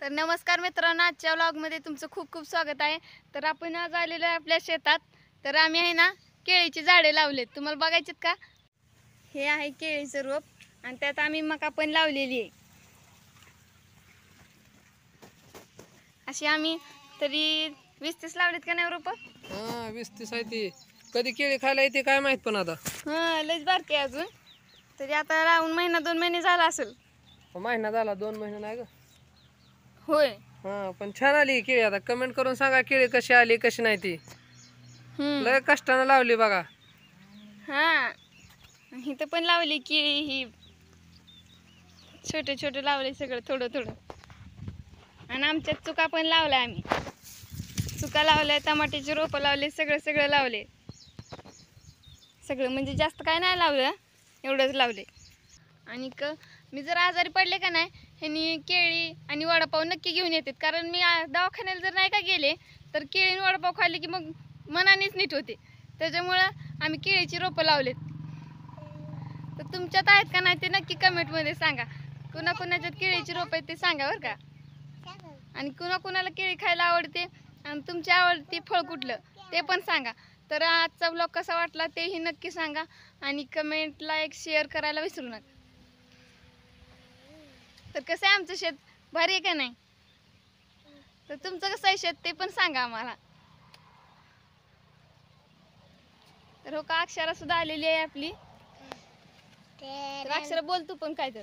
तर नमस्कार मित्रांनो, आजच्या व्लॉगमध्ये तुमचं खूप खूप स्वागत आहे। तर आपण आज आलेलो आहे आपल्या शेतात। तर आम्ही आहे ना केळीची झाडे लावलेत, तुम्हाला बघायचेत का? हे आहे केळीचं रोप आणि त्यात आम्ही मका पण लावलेली आहे। अशी आम्ही तरी 20-30 लावलेत का नाही रोप? हा 20-30 आहे ती। कधी केळी खायला येते काय माहित, पण आता लयच बारकी आहे अजून। तरी आता लावून महिना 2 महिने झाला असेल। महिना झाला, 2 महिने नाही ग। होय। हा पण छान आली केळी। आता कमेंट करून सांगा केळी कशी आली कशी नाही ती। लय कष्टानं लावली बघा। हा इथं पण लावली केळी, ही छोटे छोटे लावले सगळं थोडं थोडं। आणि आमच्यात चुका पण लावलाय आम्ही, चुका लावल्या, टमाट्याची रोपं लावले, सगळं सगळं लावले। सगळं म्हणजे जास्त काय नाही लावलं, एवढंच लावले। आणि मी जर आजारी पडले का नाही, ह्यांनी केळी आणि वडापाव नक्की घेऊन येतात। कारण मी दवाखान्याला जर नाही का गेले तर केळी आणि वडापाव खाल्ले की मग मनानेच नीट होते। त्याच्यामुळं आम्ही केळीची रोपं लावलेत। तर तुमच्यात आहेत का नाही ते नक्की कमेंटमध्ये सांगा। कुणाकुणाच्यात केळीची रोपं आहेत ते सांगा बरं का। आणि कुणाकुणाला केळी खायला आवडते आणि तुमची आवडती फळ कुठलं ते पण सांगा। तर आजचा व्लॉग कसा वाटला तेही नक्की सांगा आणि कमेंट, लाईक, शेअर करायला विसरू नका। तर कसं आहे आमचं शेत, भारी आहे का नाही? तर तुमचं कसं आहे शेत ते पण सांगा आम्हाला। तर हो का, अक्षरा सुद्धा आलेली आहे आपली। तर अक्षरा बोल तू पण काय तर।